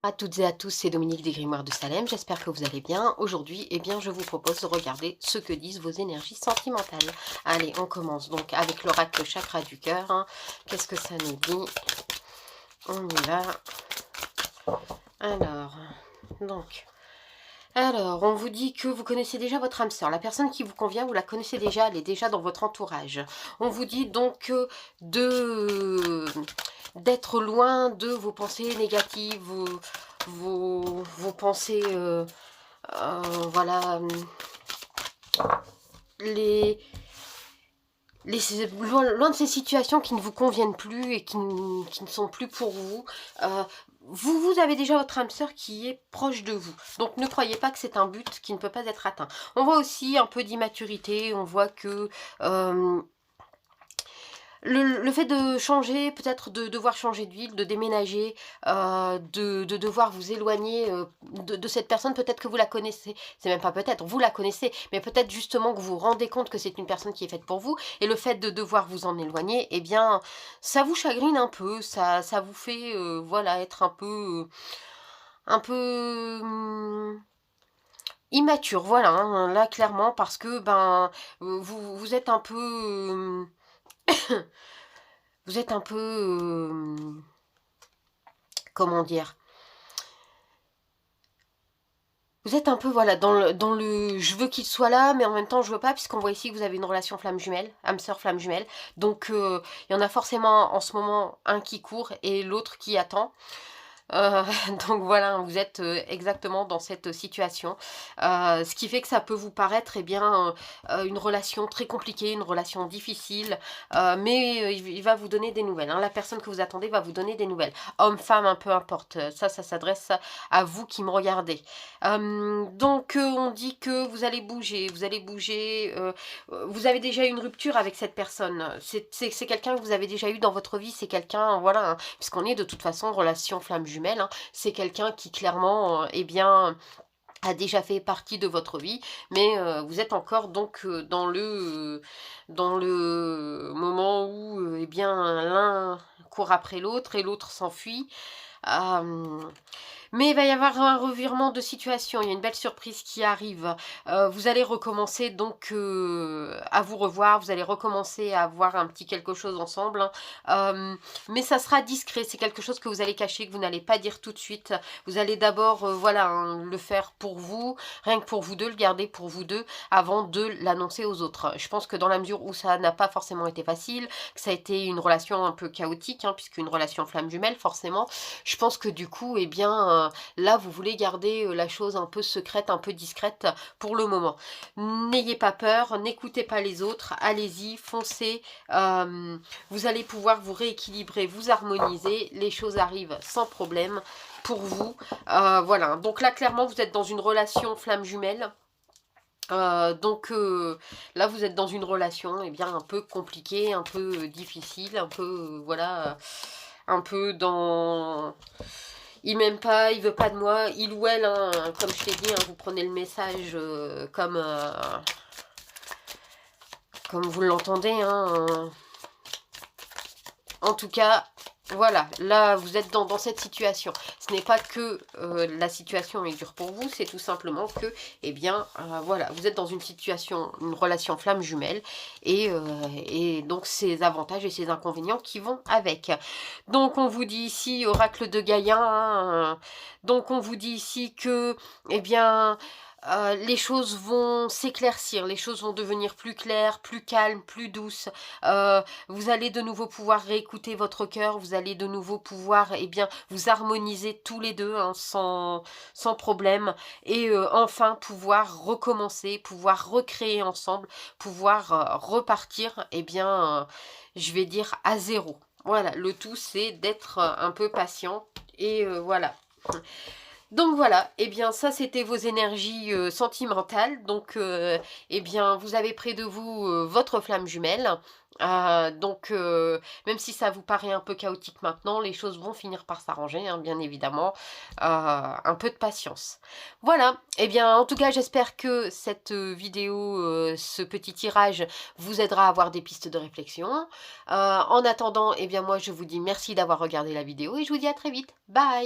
À toutes et à tous, c'est Dominique des Grimoires de Salem, j'espère que vous allez bien. Aujourd'hui, eh bien, je vous propose de regarder ce que disent vos énergies sentimentales. Allez, on commence donc avec l'oracle chakra du cœur, hein. Qu'est-ce que ça nous dit? On y va. Alors, donc... Alors, on vous dit que vous connaissez déjà votre âme sœur. La personne qui vous convient, vous la connaissez déjà, elle est déjà dans votre entourage. On vous dit donc d'être loin de vos pensées négatives, vos pensées, voilà, les, loin de ces situations qui ne vous conviennent plus et qui ne sont plus pour vous. Vous avez déjà votre âme sœur qui est proche de vous. Donc ne croyez pas que c'est un but qui ne peut pas être atteint. On voit aussi un peu d'immaturité, on voit que... le fait de changer, peut-être de devoir changer de ville, de déménager, de devoir vous éloigner de cette personne, peut-être que vous la connaissez, c'est même pas peut-être, vous la connaissez, mais peut-être justement que vous vous rendez compte que c'est une personne qui est faite pour vous, et le fait de devoir vous en éloigner, eh bien, ça vous chagrine un peu, ça vous fait, voilà, être un peu immature, voilà, hein, là, clairement, parce que, ben, vous êtes un peu... vous êtes un peu... comment dire? Vous êtes un peu, voilà, dans le je veux qu'il soit là, mais en même temps je veux pas, puisqu'on voit ici que vous avez une relation flamme jumelle, âme sœur flamme jumelle. Donc il y en a forcément en ce moment un qui court et l'autre qui attend. Heu, donc voilà, vous êtes, exactement dans cette situation. Ce qui fait que ça peut vous paraître, eh bien, une relation très compliquée, une relation difficile, mais il va vous donner des nouvelles, hein. La personne que vous attendez va vous donner des nouvelles. Homme, femme, hein, peu importe, ça s'adresse à vous qui me regardez. Donc on dit que vous allez bouger, vous avez déjà eu une rupture avec cette personne. C'est quelqu'un que vous avez déjà eu dans votre vie, c'est quelqu'un, voilà, hein, puisqu'on est de toute façon en relation flamme jumelle, hein, c'est quelqu'un qui clairement, eh bien, a déjà fait partie de votre vie, mais vous êtes encore donc dans le moment où, eh bien, l'un court après l'autre et l'autre s'enfuit. Hem Mais il va y avoir un revirement de situation, il y a une belle surprise qui arrive. Vous allez recommencer donc à vous revoir, vous allez recommencer à avoir un petit quelque chose ensemble, hein. Mais ça sera discret, c'est quelque chose que vous allez cacher, que vous n'allez pas dire tout de suite. Vous allez d'abord, voilà, hein, le faire pour vous, rien que pour vous 2, le garder pour vous 2, avant de l'annoncer aux autres. Je pense que dans la mesure où ça n'a pas forcément été facile, que ça a été une relation un peu chaotique, hein, puisqu'une relation flamme jumelle forcément, je pense que du coup, eh bien, là, vous voulez garder la chose un peu secrète, un peu discrète pour le moment. N'ayez pas peur, n'écoutez pas les autres, allez-y, foncez. Vous allez pouvoir vous rééquilibrer, vous harmoniser, les choses arrivent sans problème pour vous. Voilà, donc là, clairement, vous êtes dans une relation flamme jumelle. Donc là vous êtes dans une relation eh bien un peu compliquée, un peu difficile, un peu voilà, un peu dans il m'aime pas, il veut pas de moi, il ou elle, hein, comme je t'ai dit, hein, vous prenez le message comme vous l'entendez, hein, en tout cas, voilà, là vous êtes dans cette situation. Ce n'est pas que la situation est dure pour vous, c'est tout simplement que, eh bien, voilà, vous êtes dans une situation, une relation flamme jumelle, et donc ces avantages et ces inconvénients qui vont avec. Donc on vous dit ici, oracle de Gaïa, hein, donc on vous dit ici que, eh bien, les choses vont s'éclaircir, les choses vont devenir plus claires, plus calmes, plus douces. Vous allez de nouveau pouvoir réécouter votre cœur, vous allez de nouveau pouvoir eh bien, vous harmoniser tous les deux, hein, sans problème, et enfin pouvoir recommencer, pouvoir recréer ensemble, pouvoir repartir, eh bien, je vais dire à zéro. Voilà, le tout c'est d'être un peu patient, et voilà. Donc voilà, eh bien ça c'était vos énergies sentimentales. Donc eh bien vous avez près de vous votre flamme jumelle. Donc même si ça vous paraît un peu chaotique maintenant, les choses vont finir par s'arranger, hein, bien évidemment. Un peu de patience. Voilà, eh bien en tout cas j'espère que cette vidéo, ce petit tirage vous aidera à avoir des pistes de réflexion. En attendant, eh bien moi je vous dis merci d'avoir regardé la vidéo et je vous dis à très vite. Bye!